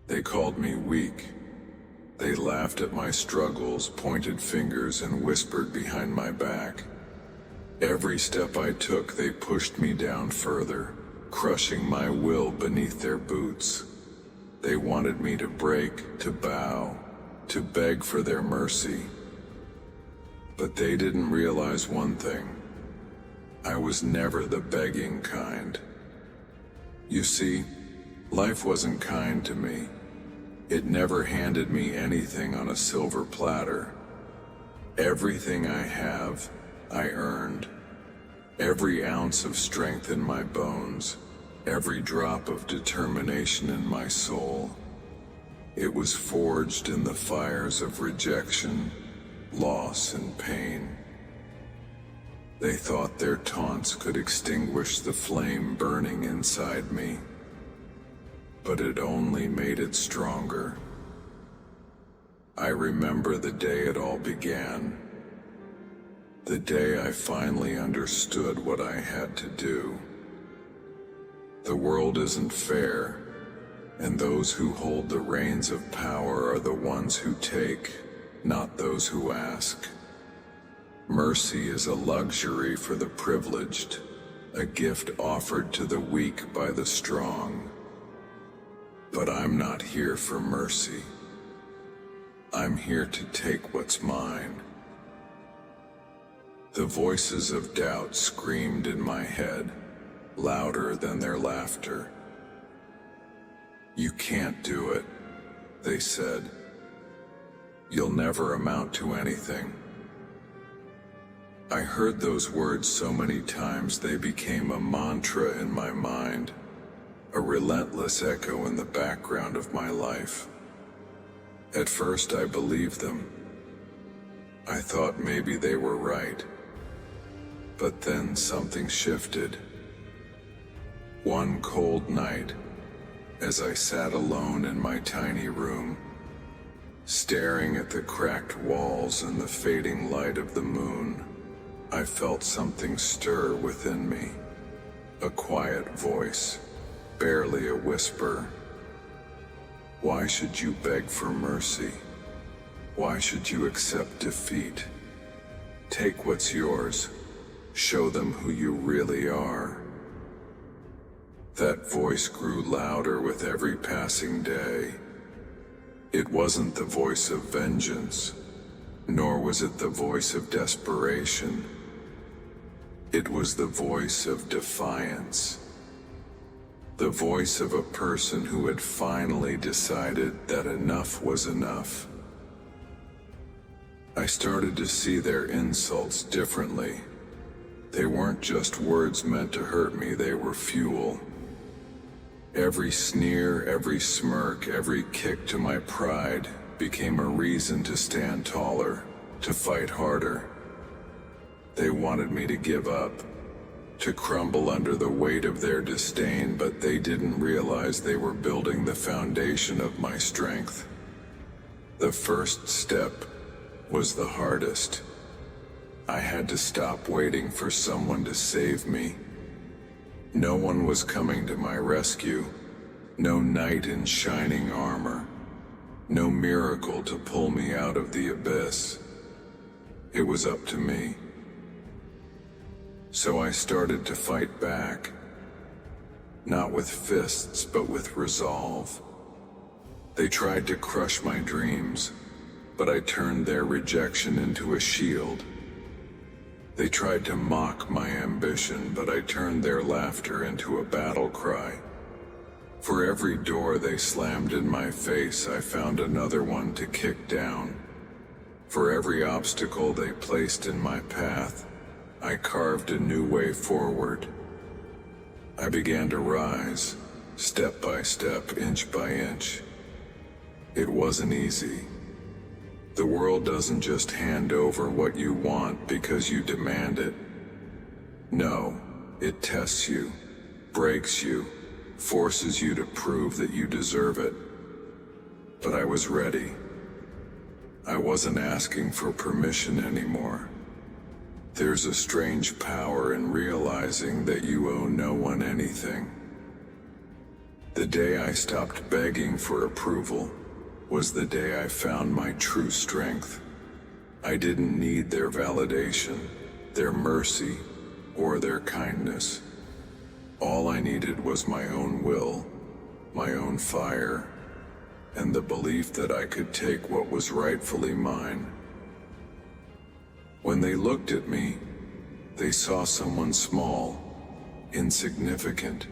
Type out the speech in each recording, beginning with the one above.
They called me weak. They laughed at my struggles, pointed fingers, and whispered behind my back. Every step I took, they pushed me down further, crushing my will beneath their boots. They wanted me to break, to bow, to beg for their mercy. But they didn't realize one thing. I was never the begging kind. You see, life wasn't kind to me. It never handed me anything on a silver platter. Everything I have, I earned. Every ounce of strength in my bones, every drop of determination in my soul. It was forged in the fires of rejection, loss, and pain. They thought their taunts could extinguish the flame burning inside me, but it only made it stronger. I remember the day it all began. The day I finally understood what I had to do. The world isn't fair, and those who hold the reins of power are the ones who take, not those who ask. Mercy is a luxury for the privileged, a gift offered to the weak by the strong. But I'm not here for mercy. I'm here to take what's mine. The voices of doubt screamed in my head, louder than their laughter. You can't do it, they said. You'll never amount to anything. I heard those words so many times they became a mantra in my mind, a relentless echo in the background of my life. At first I believed them. I thought maybe they were right. But then something shifted. One cold night, as I sat alone in my tiny room, staring at the cracked walls and the fading light of the moon, I felt something stir within me. A quiet voice, barely a whisper. Why should you beg for mercy? Why should you accept defeat? Take what's yours. Show them who you really are. That voice grew louder with every passing day. It wasn't the voice of vengeance, nor was it the voice of desperation. It was the voice of defiance. The voice of a person who had finally decided that enough was enough. I started to see their insults differently. They weren't just words meant to hurt me, they were fuel. Every sneer, every smirk, every kick to my pride became a reason to stand taller, to fight harder. They wanted me to give up, to crumble under the weight of their disdain, but they didn't realize they were building the foundation of my strength. The first step was the hardest. I had to stop waiting for someone to save me. No one was coming to my rescue. No knight in shining armor. No miracle to pull me out of the abyss. It was up to me. So I started to fight back. Not with fists, but with resolve. They tried to crush my dreams, but I turned their rejection into a shield. They tried to mock my ambition, but I turned their laughter into a battle cry. For every door they slammed in my face, I found another one to kick down. For every obstacle they placed in my path, I carved a new way forward. I began to rise, step by step, inch by inch. It wasn't easy. The world doesn't just hand over what you want because you demand it. No, it tests you, breaks you, forces you to prove that you deserve it. But I was ready. I wasn't asking for permission anymore. There's a strange power in realizing that you owe no one anything. The day I stopped begging for approval was the day I found my true strength. I didn't need their validation, their mercy, or their kindness. All I needed was my own will, my own fire, and the belief that I could take what was rightfully mine. When they looked at me, they saw someone small, insignificant,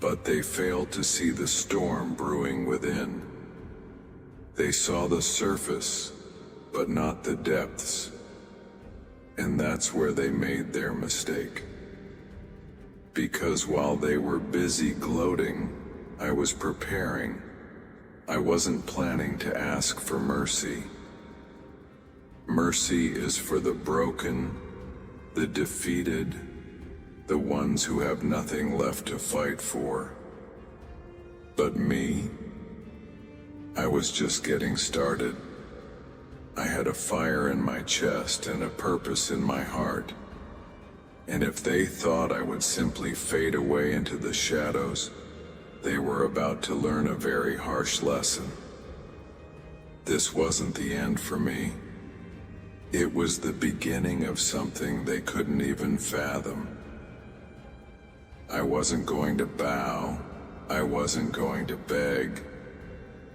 but they failed to see the storm brewing within. They saw the surface, but not the depths. And that's where they made their mistake. Because while they were busy gloating, I was preparing. I wasn't planning to ask for mercy. Mercy is for the broken, the defeated, the ones who have nothing left to fight for. But me, I was just getting started. I had a fire in my chest and a purpose in my heart. And if they thought I would simply fade away into the shadows, they were about to learn a very harsh lesson. This wasn't the end for me. It was the beginning of something they couldn't even fathom. I wasn't going to bow. I wasn't going to beg.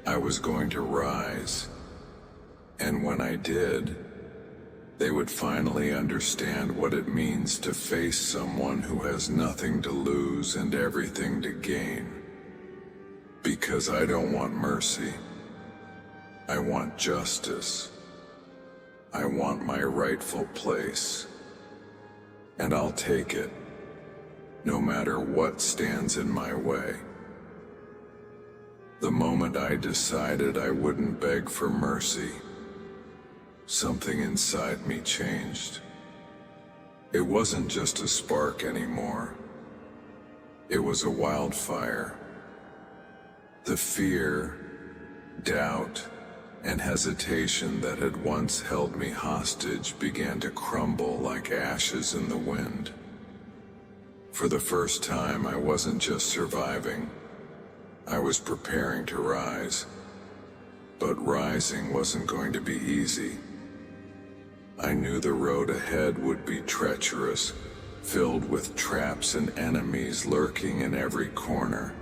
I was going to rise. And when I did, they would finally understand what it means to face someone who has nothing to lose and everything to gain. Because I don't want mercy. I want justice. I want my rightful place. And I'll take it, no matter what stands in my way. The moment I decided I wouldn't beg for mercy, something inside me changed. It wasn't just a spark anymore. It was a wildfire. The fear, doubt, and hesitation that had once held me hostage began to crumble like ashes in the wind. For the first time, I wasn't just surviving. I was preparing to rise. But rising wasn't going to be easy. I knew the road ahead would be treacherous, filled with traps and enemies lurking in every corner.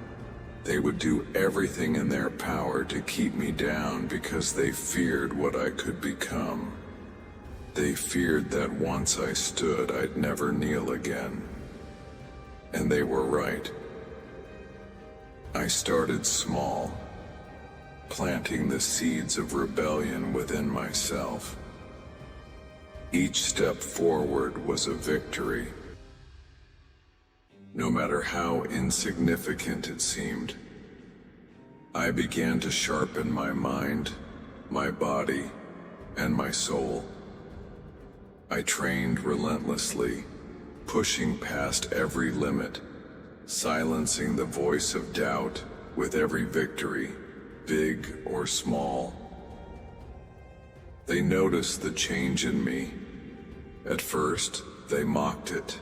They would do everything in their power to keep me down because they feared what I could become. They feared that once I stood, I'd never kneel again. And they were right. I started small, planting the seeds of rebellion within myself. Each step forward was a victory. No matter how insignificant it seemed, I began to sharpen my mind, my body, and my soul. I trained relentlessly, pushing past every limit, silencing the voice of doubt with every victory, big or small. They noticed the change in me. At first, they mocked it.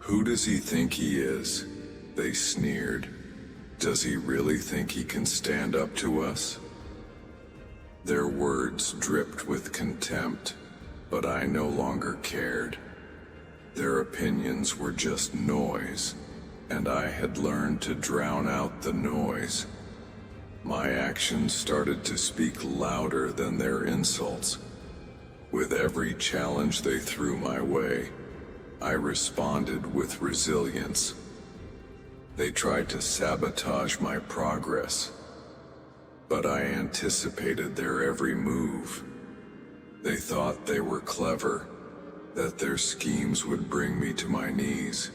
"Who does he think he is?" they sneered. "Does he really think he can stand up to us?" Their words dripped with contempt, but I no longer cared. Their opinions were just noise, and I had learned to drown out the noise. My actions started to speak louder than their insults. With every challenge they threw my way, I responded with resilience. They tried to sabotage my progress, but I anticipated their every move. They thought they were clever, that their schemes would bring me to my knees.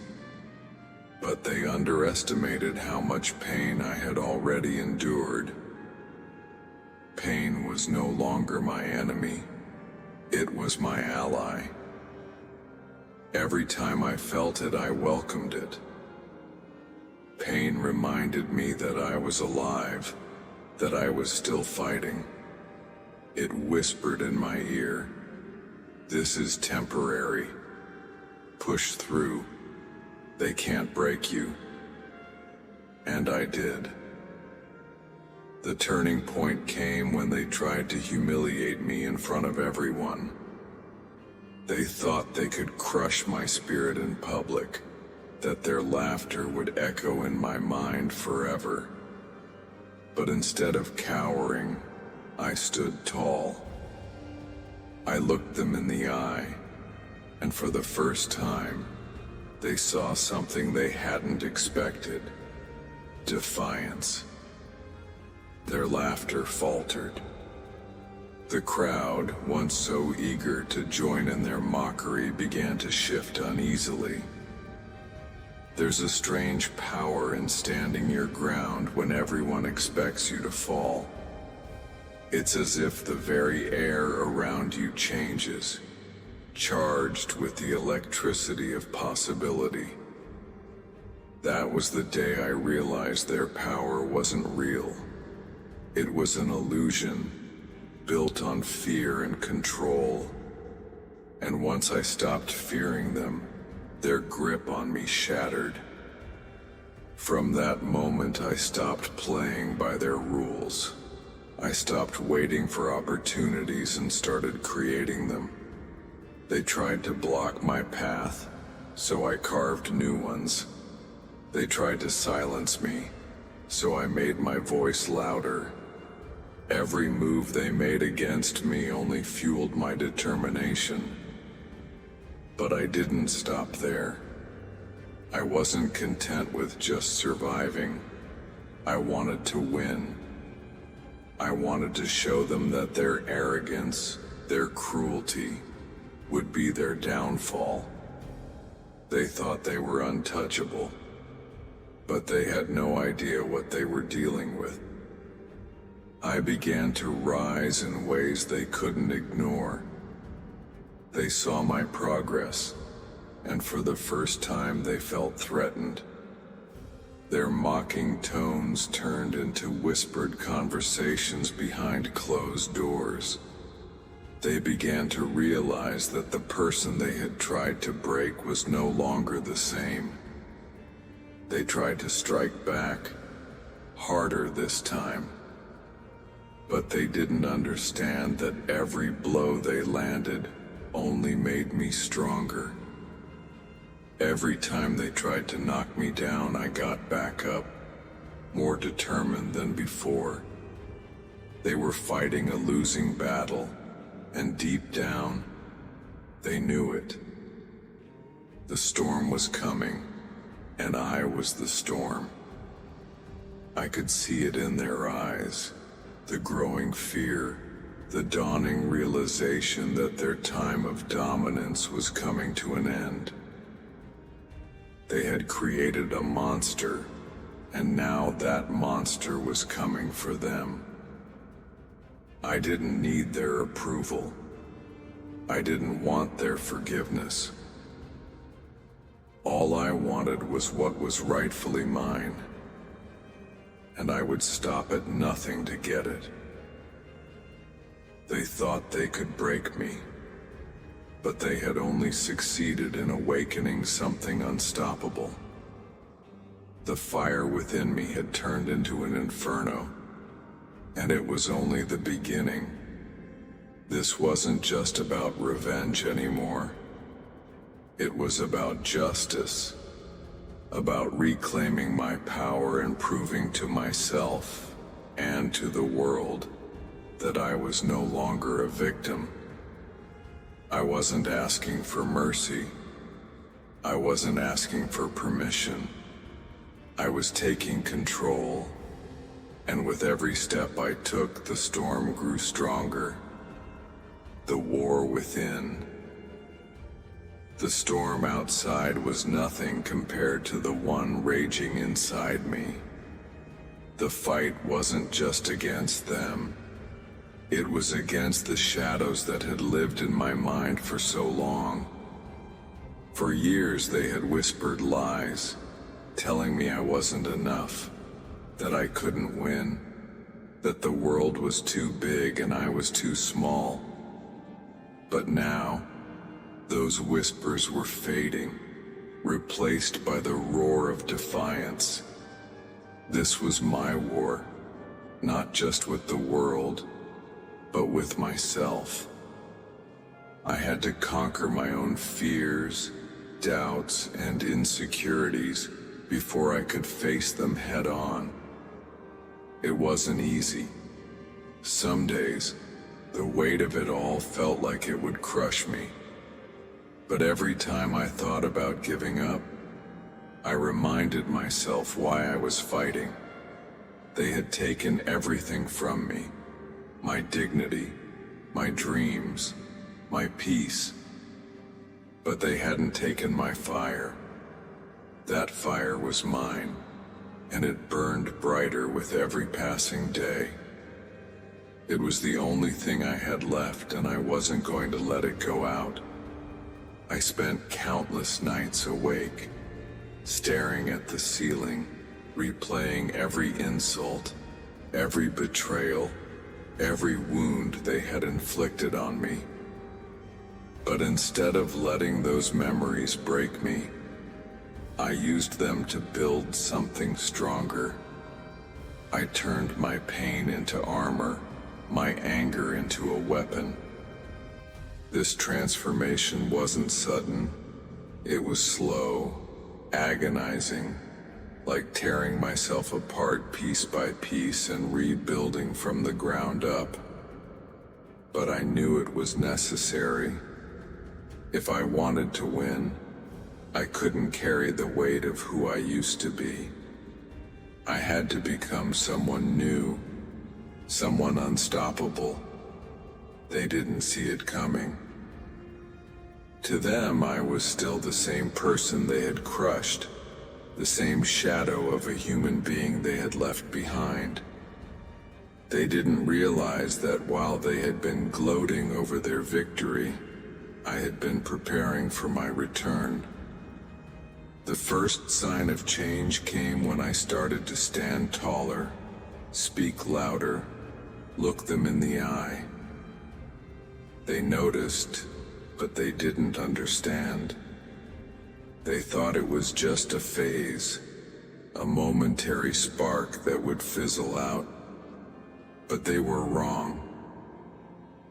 But they underestimated how much pain I had already endured. Pain was no longer my enemy. It was my ally. Every time I felt it, I welcomed it. Pain reminded me that I was alive, that I was still fighting. It whispered in my ear, "This is temporary. Push through. They can't break you." and I did. The turning point came when they tried to humiliate me in front of everyone. They thought they could crush my spirit in public, that their laughter would echo in my mind forever. But instead of cowering, I stood tall. I looked them in the eye, and for the first time, they saw something they hadn't expected: defiance. Their laughter faltered. The crowd, once so eager to join in their mockery, began to shift uneasily. There's a strange power in standing your ground when everyone expects you to fall. It's as if the very air around you changes, charged with the electricity of possibility. That was the day I realized their power wasn't real. It was an illusion, built on fear and control. And once I stopped fearing them, their grip on me shattered. From that moment, I stopped playing by their rules. I stopped waiting for opportunities and started creating them. They tried to block my path, so I carved new ones. They tried to silence me, so I made my voice louder. Every move they made against me only fueled my determination. But I didn't stop there. I wasn't content with just surviving. I wanted to win. I wanted to show them that their arrogance, their cruelty, would be their downfall. They thought they were untouchable, but they had no idea what they were dealing with. I began to rise in ways they couldn't ignore. They saw my progress, and for the first time they felt threatened. Their mocking tones turned into whispered conversations behind closed doors. They began to realize that the person they had tried to break was no longer the same. They tried to strike back, harder this time. But they didn't understand that every blow they landed only made me stronger. Every time they tried to knock me down, I got back up, more determined than before. They were fighting a losing battle, and deep down, they knew it. The storm was coming, and I was the storm. I could see it in their eyes. The growing fear, the dawning realization that their time of dominance was coming to an end. They had created a monster, and now that monster was coming for them. I didn't need their approval. I didn't want their forgiveness. All I wanted was what was rightfully mine, and I would stop at nothing to get it. They thought they could break me, but they had only succeeded in awakening something unstoppable. The fire within me had turned into an inferno, and it was only the beginning. This wasn't just about revenge anymore. It was about justice. About reclaiming my power and proving to myself and to the world that I was no longer a victim. I wasn't asking for mercy. I wasn't asking for permission. I was taking control, and with every step I took, the storm grew stronger. The war within. The storm outside was nothing compared to the one raging inside me. The fight wasn't just against them. It was against the shadows that had lived in my mind for so long. For years they had whispered lies, telling me I wasn't enough, that I couldn't win, that the world was too big and I was too small. But now, those whispers were fading, replaced by the roar of defiance. This was my war, not just with the world, but with myself. I had to conquer my own fears, doubts, and insecurities before I could face them head on. It wasn't easy. Some days, the weight of it all felt like it would crush me. But every time I thought about giving up, I reminded myself why I was fighting. They had taken everything from me: my dignity, my dreams, my peace. But they hadn't taken my fire. That fire was mine, and it burned brighter with every passing day. It was the only thing I had left, and I wasn't going to let it go out. I spent countless nights awake, staring at the ceiling, replaying every insult, every betrayal, every wound they had inflicted on me. But instead of letting those memories break me, I used them to build something stronger. I turned my pain into armor, my anger into a weapon. This transformation wasn't sudden. It was slow, agonizing, like tearing myself apart piece by piece and rebuilding from the ground up. But I knew it was necessary. If I wanted to win, I couldn't carry the weight of who I used to be. I had to become someone new, someone unstoppable. They didn't see it coming. To them, I was still the same person they had crushed, the same shadow of a human being they had left behind. They didn't realize that while they had been gloating over their victory, I had been preparing for my return. The first sign of change came when I started to stand taller, speak louder, look them in the eye. They noticed, but they didn't understand. They thought it was just a phase, a momentary spark that would fizzle out. But they were wrong.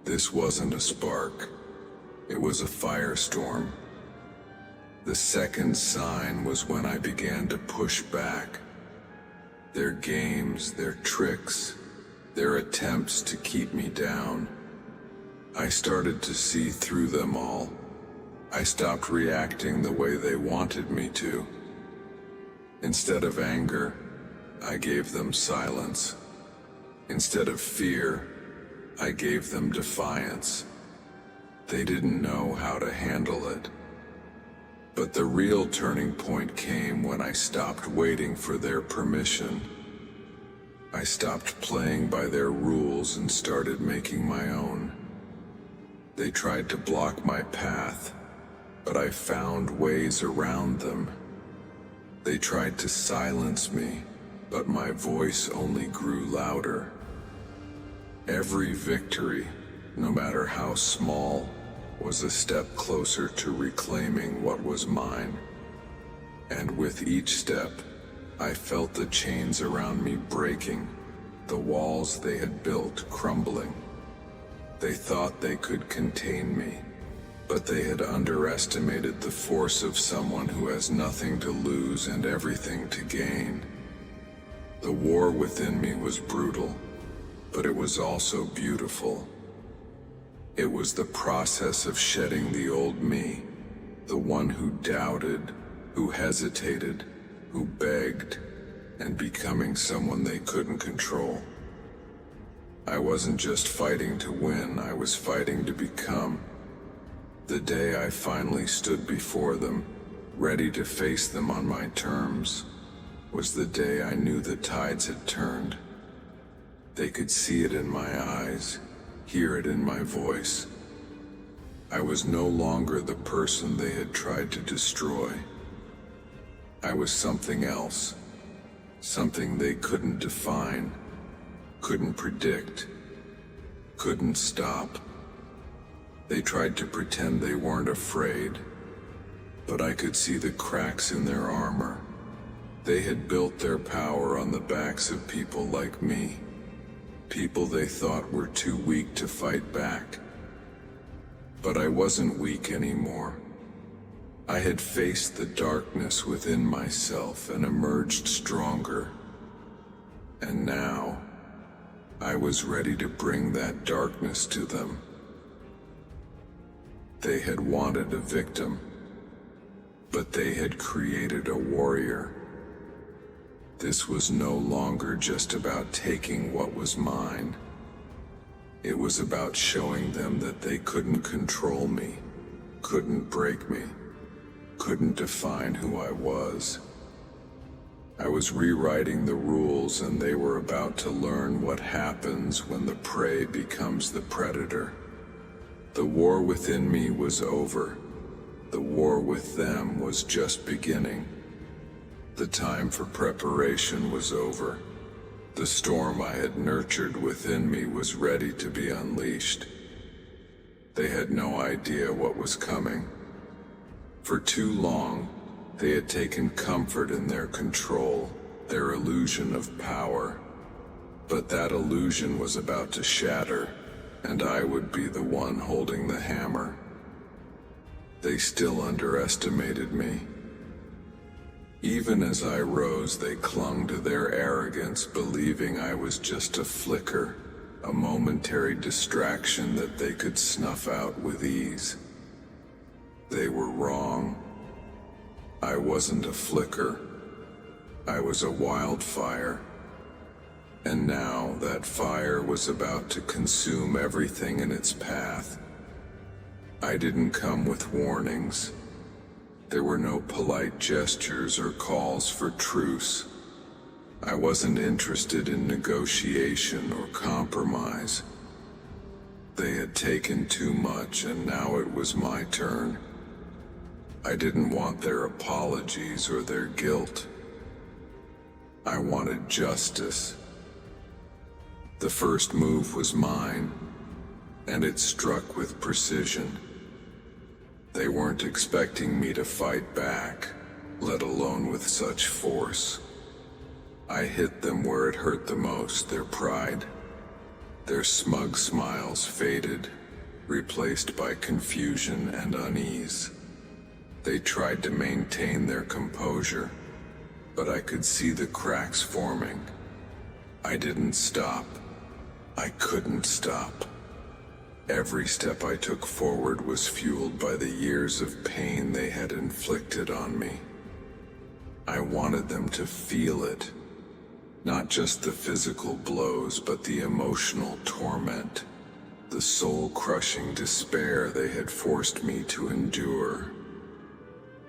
This wasn't a spark. It was a firestorm. The second sign was when I began to push back. Their games, their tricks, their attempts to keep me down. I started to see through them all. I stopped reacting the way they wanted me to. Instead of anger, I gave them silence. Instead of fear, I gave them defiance. They didn't know how to handle it. But the real turning point came when I stopped waiting for their permission. I stopped playing by their rules and started making my own. They tried to block my path, but I found ways around them. They tried to silence me, but my voice only grew louder. Every victory, no matter how small, was a step closer to reclaiming what was mine. And with each step, I felt the chains around me breaking, the walls they had built crumbling. They thought they could contain me, but they had underestimated the force of someone who has nothing to lose and everything to gain. The war within me was brutal, but it was also beautiful. It was the process of shedding the old me, the one who doubted, who hesitated, who begged, and becoming someone they couldn't control. I wasn't just fighting to win, I was fighting to become. The day I finally stood before them, ready to face them on my terms, was the day I knew the tides had turned. They could see it in my eyes, hear it in my voice. I was no longer the person they had tried to destroy. I was something else, something they couldn't define, couldn't predict, couldn't stop. They tried to pretend they weren't afraid, but I could see the cracks in their armor, They had built their power on the backs of people like me, people they thought were too weak to fight back. But I wasn't weak anymore. I had faced the darkness within myself and emerged stronger. And now, I was ready to bring that darkness to them. They had wanted a victim, but they had created a warrior. This was no longer just about taking what was mine. It was about showing them that they couldn't control me, couldn't break me, couldn't define who I was. I was rewriting the rules, and they were about to learn what happens when the prey becomes the predator. The war within me was over. The war with them was just beginning. The time for preparation was over. The storm I had nurtured within me was ready to be unleashed. They had no idea what was coming. For too long, they had taken comfort in their control, their illusion of power. But that illusion was about to shatter, and I would be the one holding the hammer. They still underestimated me. Even as I rose, they clung to their arrogance, believing I was just a flicker, a momentary distraction that they could snuff out with ease. They were wrong. I wasn't a flicker. I was a wildfire. And now that fire was about to consume everything in its path. I didn't come with warnings. There were no polite gestures or calls for truce. I wasn't interested in negotiation or compromise. They had taken too much, and now it was my turn. I didn't want their apologies or their guilt. I wanted justice. The first move was mine, and it struck with precision. They weren't expecting me to fight back, let alone with such force. I hit them where it hurt the most, their pride. Their smug smiles faded, replaced by confusion and unease. They tried to maintain their composure, but I could see the cracks forming. I didn't stop. I couldn't stop. Every step I took forward was fueled by the years of pain they had inflicted on me. I wanted them to feel it. Not just the physical blows, but the emotional torment, the soul-crushing despair they had forced me to endure.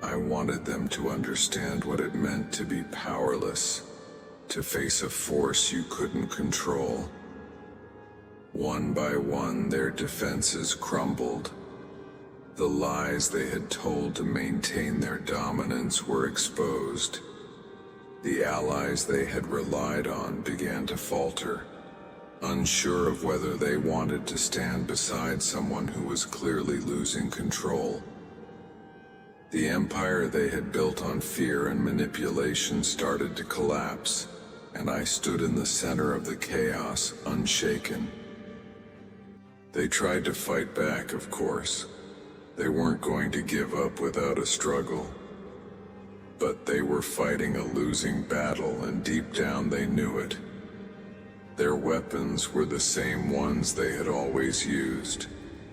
I wanted them to understand what it meant to be powerless, to face a force you couldn't control. One by one, their defenses crumbled. The lies they had told to maintain their dominance were exposed. The allies they had relied on began to falter, unsure of whether they wanted to stand beside someone who was clearly losing control. The empire they had built on fear and manipulation started to collapse, and I stood in the center of the chaos, unshaken. They tried to fight back, of course. They weren't going to give up without a struggle. But they were fighting a losing battle, and deep down they knew it. Their weapons were the same ones they had always used: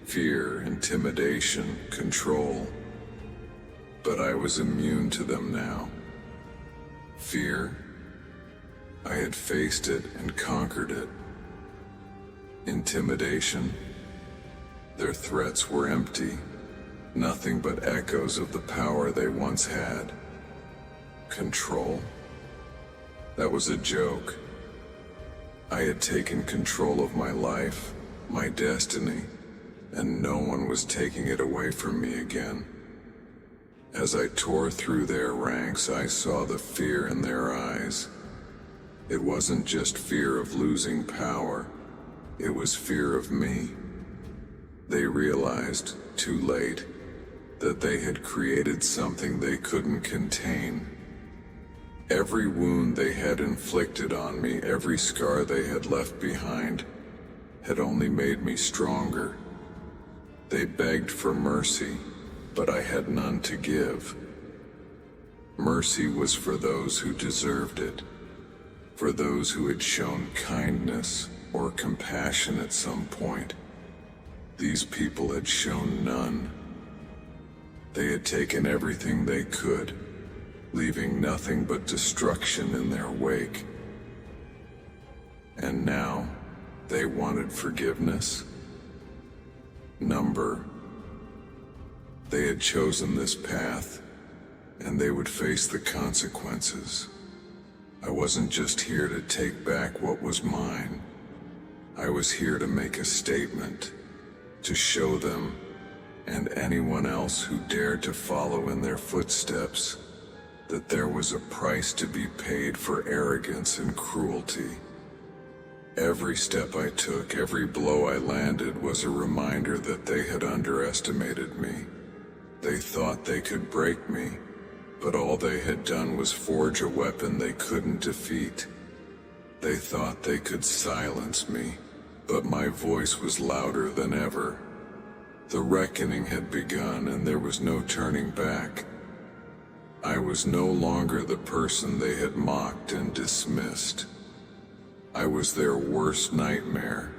fear, intimidation, control. But I was immune to them now. Fear? I had faced it and conquered it. Intimidation? Their threats were empty, nothing but echoes of the power they once had. Control? That was a joke. I had taken control of my life, my destiny, and no one was taking it away from me again. As I tore through their ranks, I saw the fear in their eyes. It wasn't just fear of losing power, it was fear of me. They realized, too late, that they had created something they couldn't contain. Every wound they had inflicted on me, every scar they had left behind, had only made me stronger. They begged for mercy, but I had none to give. Mercy was for those who deserved it, for those who had shown kindness or compassion at some point. These people had shown none. They had taken everything they could, leaving nothing but destruction in their wake. And now, they wanted forgiveness? Number. They had chosen this path, and they would face the consequences. I wasn't just here to take back what was mine. I was here to make a statement, to show them, and anyone else who dared to follow in their footsteps, that there was a price to be paid for arrogance and cruelty. Every step I took, every blow I landed was a reminder that they had underestimated me. They thought they could break me, but all they had done was forge a weapon they couldn't defeat. They thought they could silence me, but my voice was louder than ever. The reckoning had begun, and there was no turning back. I was no longer the person they had mocked and dismissed. I was their worst nightmare,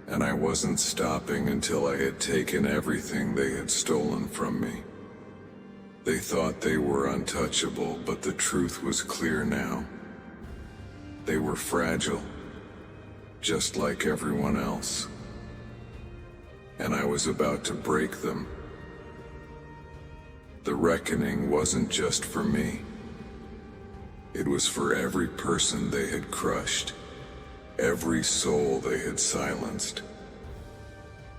and I wasn't stopping until I had taken everything they had stolen from me. They thought they were untouchable, but the truth was clear now. They were fragile, just like everyone else. And I was about to break them. The reckoning wasn't just for me. It was for every person they had crushed, every soul they had silenced.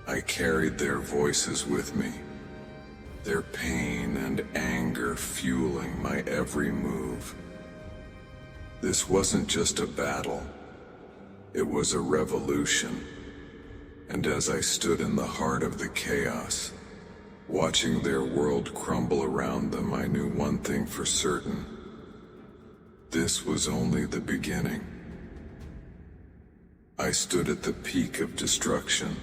I carried their voices with me, their pain and anger fueling my every move. This wasn't just a battle, it was a revolution. And as I stood in the heart of the chaos, watching their world crumble around them, I knew one thing for certain. This was only the beginning. I stood at the peak of destruction,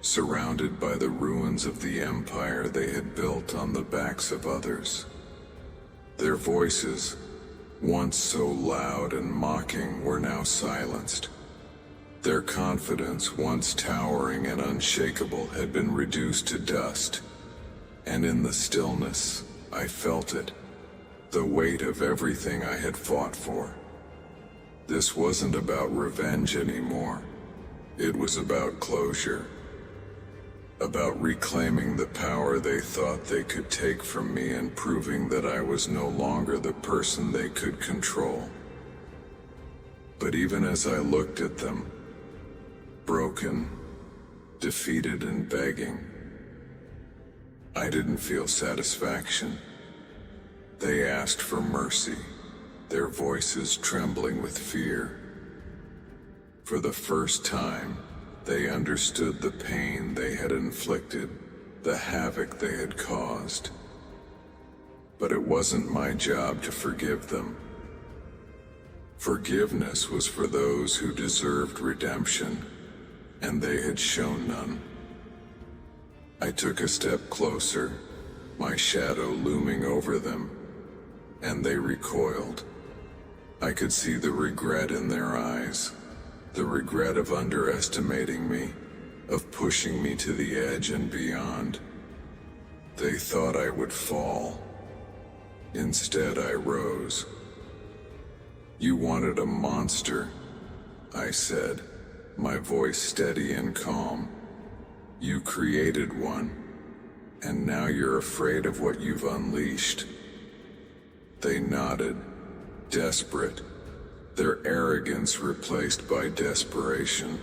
surrounded by the ruins of the empire they had built on the backs of others. Their voices, once so loud and mocking, were now silenced. Their confidence, once towering and unshakable, had been reduced to dust. And in the stillness, I felt it, the weight of everything I had fought for. This wasn't about revenge anymore. It was about closure. About reclaiming the power they thought they could take from me and proving that I was no longer the person they could control. But even as I looked at them, broken, defeated and begging, I didn't feel satisfaction. They asked for mercy, their voices trembling with fear. For the first time, they understood the pain they had inflicted, the havoc they had caused. But it wasn't my job to forgive them. Forgiveness was for those who deserved redemption, and they had shown none. I took a step closer, my shadow looming over them, and they recoiled. I could see the regret in their eyes, the regret of underestimating me, of pushing me to the edge and beyond. They thought I would fall. Instead, I rose. "You wanted a monster," I said, my voice steady and calm. "You created one, and now you're afraid of what you've unleashed." They nodded, desperate, their arrogance replaced by desperation.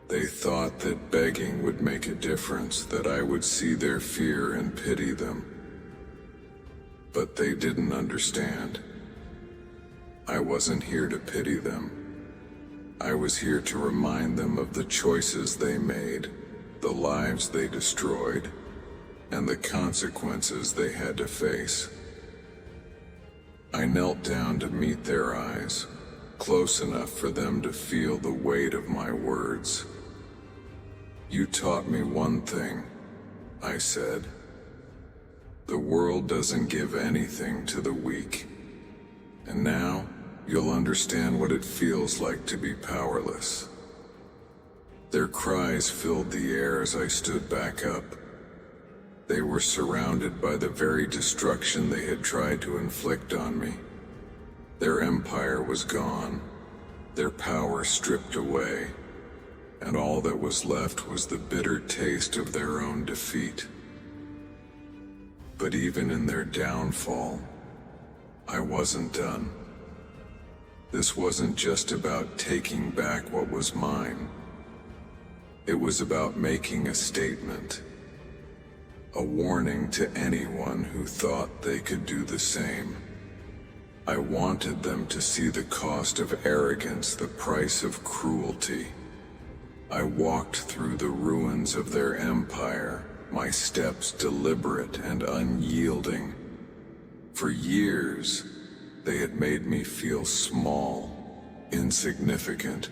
They thought that begging would make a difference, that I would see their fear and pity them. But they didn't understand. I wasn't here to pity them. I was here to remind them of the choices they made, the lives they destroyed, and the consequences they had to face. I knelt down to meet their eyes, close enough for them to feel the weight of my words. "You taught me one thing," I said. "The world doesn't give anything to the weak. And now, you'll understand what it feels like to be powerless." Their cries filled the air as I stood back up. They were surrounded by the very destruction they had tried to inflict on me. Their empire was gone, their power stripped away, and all that was left was the bitter taste of their own defeat. But even in their downfall, I wasn't done. This wasn't just about taking back what was mine. It was about making a statement, a warning to anyone who thought they could do the same. I wanted them to see the cost of arrogance, the price of cruelty. I walked through the ruins of their empire, my steps deliberate and unyielding. For years, they had made me feel small, insignificant.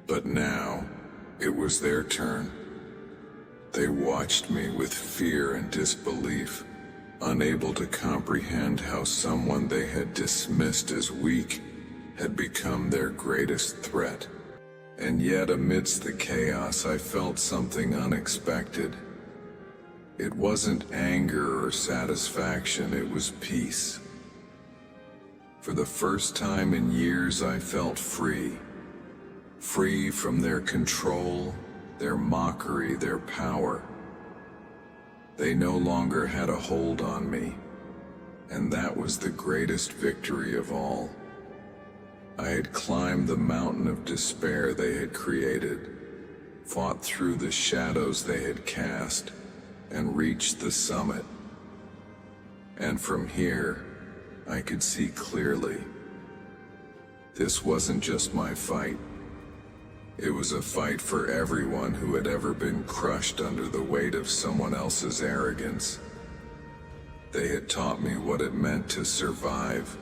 But now, it was their turn. They watched me with fear and disbelief, unable to comprehend how someone they had dismissed as weak had become their greatest threat. And yet, amidst the chaos, I felt something unexpected. It wasn't anger or satisfaction, it was peace. For the first time in years, I felt free. Free from their control, their mockery, their power. They no longer had a hold on me, and that was the greatest victory of all. I had climbed the mountain of despair they had created, fought through the shadows they had cast, and reached the summit. And from here, I could see clearly. This wasn't just my fight. It was a fight for everyone who had ever been crushed under the weight of someone else's arrogance. They had taught me what it meant to survive,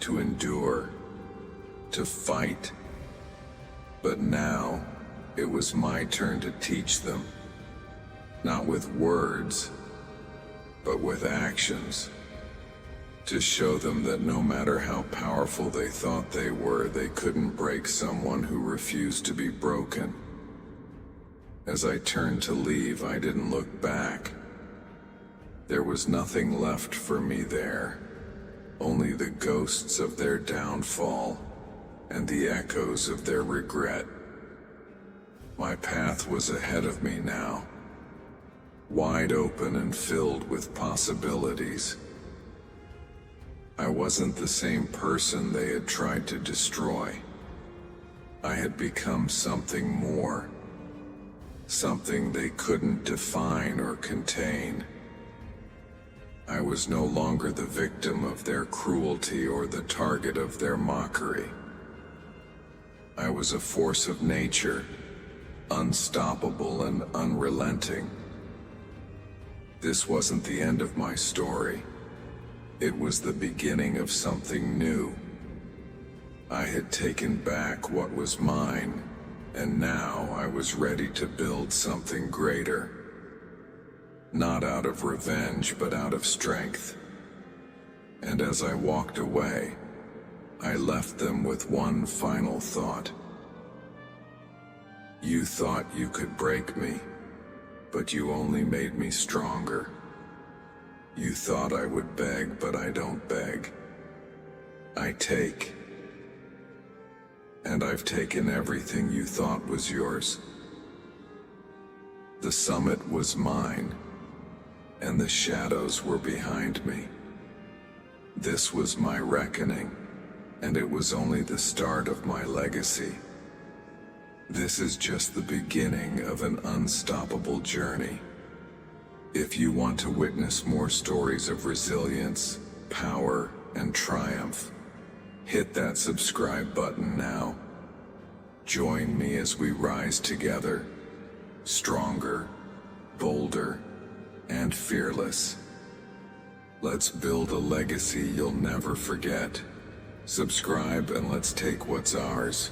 to endure, to fight. But now, it was my turn to teach them. Not with words, but with actions. To show them that no matter how powerful they thought they were, they couldn't break someone who refused to be broken. As I turned to leave, I didn't look back. There was nothing left for me there, only the ghosts of their downfall and the echoes of their regret. My path was ahead of me now, wide open and filled with possibilities. I wasn't the same person they had tried to destroy. I had become something more, something they couldn't define or contain. I was no longer the victim of their cruelty or the target of their mockery. I was a force of nature, unstoppable and unrelenting. This wasn't the end of my story. It was the beginning of something new. I had taken back what was mine, and now I was ready to build something greater. Not out of revenge, but out of strength. And as I walked away, I left them with one final thought. You thought you could break me, but you only made me stronger. You thought I would beg, but I don't beg. I take. And I've taken everything you thought was yours. The summit was mine, and the shadows were behind me. This was my reckoning, and it was only the start of my legacy. This is just the beginning of an unstoppable journey. If you want to witness more stories of resilience, power, and triumph, hit that subscribe button now. Join me as we rise together, stronger, bolder, and fearless. Let's build a legacy you'll never forget. Subscribe and let's take what's ours.